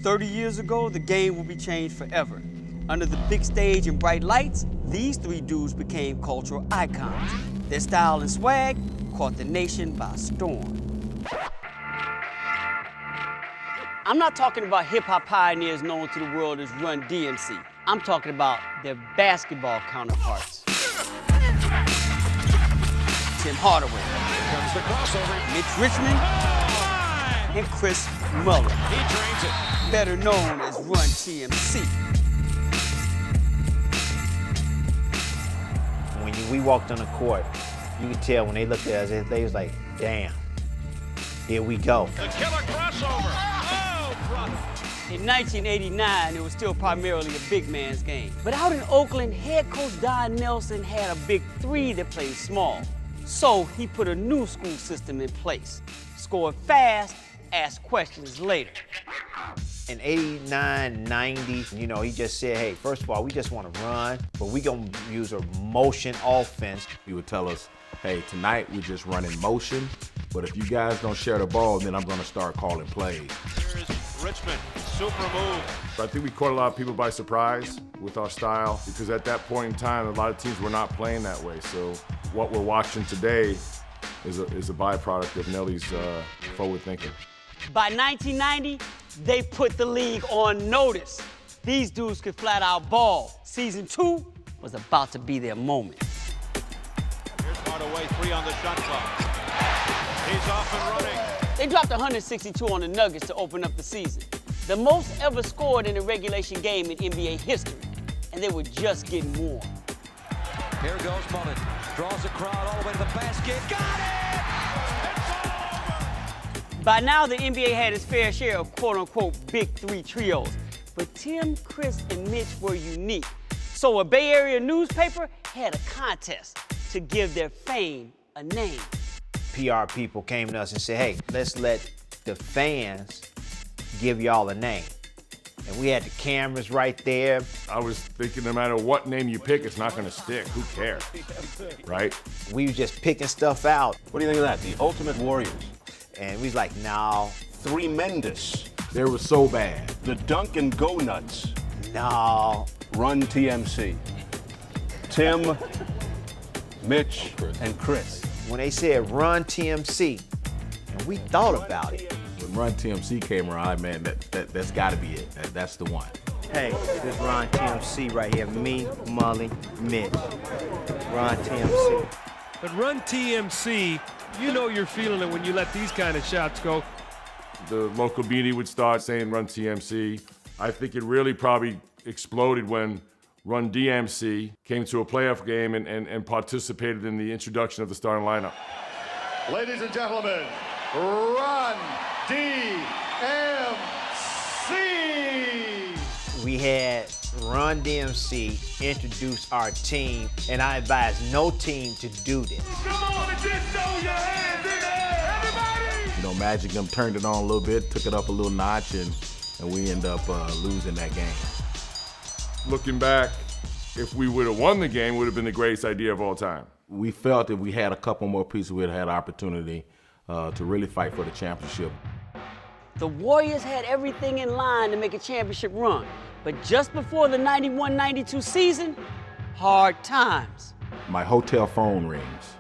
30 years ago, the game will be changed forever. Under the big stage and bright lights, these three dudes became cultural icons. Their style and swag caught the nation by storm. I'm not talking about hip-hop pioneers known to the world as Run DMC. I'm talking about their basketball counterparts. Tim Hardaway. Here comes the crossover. Mitch Richmond. And Chris Mullin. He drains it. Better known as Run TMC. When we walked on the court, you could tell when they looked at us, they was like, damn, here we go. The killer crossover. Oh, brother. In 1989, it was still primarily a big man's game. But out in Oakland, head coach Don Nelson had a big three that played small. So he put a new school system in place. Score fast, ask questions later. In 89, 90, you know, he just said, hey, first of all, we just want to run, but we gonna use a motion offense. He would tell us, hey, tonight we're just running motion, but if you guys don't share the ball, then I'm gonna start calling plays. Here's Richmond, super move. I think we caught a lot of people by surprise with our style, because at that point in time, a lot of teams were not playing that way. So what we're watching today is a byproduct of Nelly's forward thinking. By 1990, they put the league on notice. These dudes could flat out ball. Season 2 was about to be their moment. Here's Hardaway, 3 on the shot clock. He's off and running. They dropped 162 on the Nuggets to open up the season. The most ever scored in a regulation game in NBA history. And they were just getting warm. Here goes Mullin. Draws the crowd all the way to the basket. Got it! By now, the NBA had its fair share of quote-unquote big three trios. But Tim, Chris, and Mitch were unique. So a Bay Area newspaper had a contest to give their fame a name. PR people came to us and said, hey, let's let the fans give y'all a name. And we had the cameras right there. I was thinking no matter what name you pick, it's not gonna stick. Who cares, right? We was just picking stuff out. What do you think of that? The Ultimate Warriors. And we was like, no. Three Mendes. They were so bad. The Dunkin' Go Nuts. No. Run TMC. Tim, Mitch, and Chris. When they said Run TMC, and we thought about it. When Run TMC came around, man, that's gotta be it. That's the one. Hey, this Run TMC right here. Me, Mullin, Mitch. Run TMC. But Run TMC, you know you're feeling it when you let these kind of shots go. The local media would start saying Run TMC. I think it really probably exploded when Run DMC came to a playoff game and participated in the introduction of the starting lineup. Ladies and gentlemen, Run DMC! We had Run DMC introduce our team, and I advise no team to do this. Come on and just throw your hands in there, everybody! You know, Magic them turned it on a little bit, took it up a little notch, and we end up losing that game. Looking back, if we would have won the game, it would have been the greatest idea of all time. We felt if we had a couple more pieces, we'd have had an opportunity to really fight for the championship. The Warriors had everything in line to make a championship run. But just before the 91-92 season, hard times. My hotel phone rings.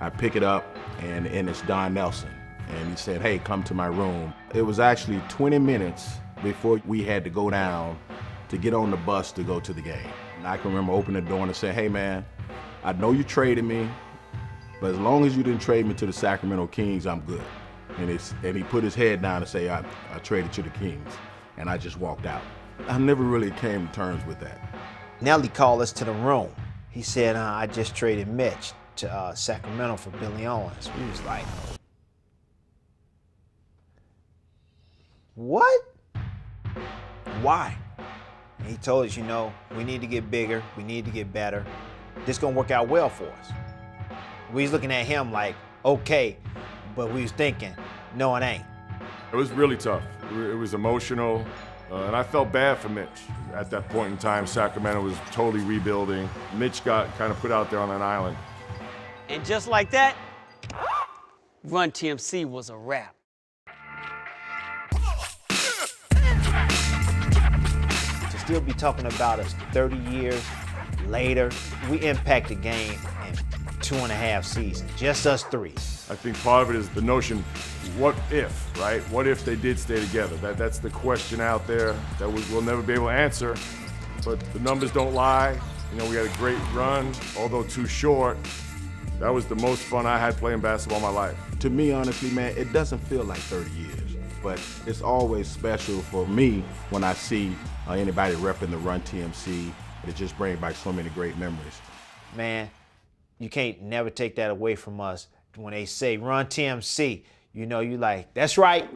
I pick it up, and it's Don Nelson. And he said, hey, come to my room. It was actually 20 minutes before we had to go down to get on the bus to go to the game. And I can remember opening the door and saying, hey, man, I know you traded me, but as long as you didn't trade me to the Sacramento Kings, I'm good. And he put his head down and say, I traded to the Kings. And I just walked out. I never really came to terms with that. Nelly called us to the room. He said, I just traded Mitch to Sacramento for Billy Owens. We was like, what? Why? And he told us, you know, we need to get bigger, we need to get better. This gonna work out well for us. We was looking at him like, okay, but we was thinking, no, it ain't. It was really tough. It was emotional, and I felt bad for Mitch. At that point in time, Sacramento was totally rebuilding. Mitch got kind of put out there on an island. And just like that, Run TMC was a wrap. still be talking about us 30 years later. We impact the game in 2.5 seasons, just us three. I think part of it is the notion, what if, right? What if they did stay together? That's the question out there that we'll never be able to answer, but the numbers don't lie. You know, we had a great run, although too short. That was the most fun I had playing basketball in my life. To me, honestly, man, it doesn't feel like 30 years, but it's always special for me when I see anybody repping the Run TMC. It just brings back so many great memories. Man, you can't never take that away from us. When they say Run TMC, you know, you like, that's right.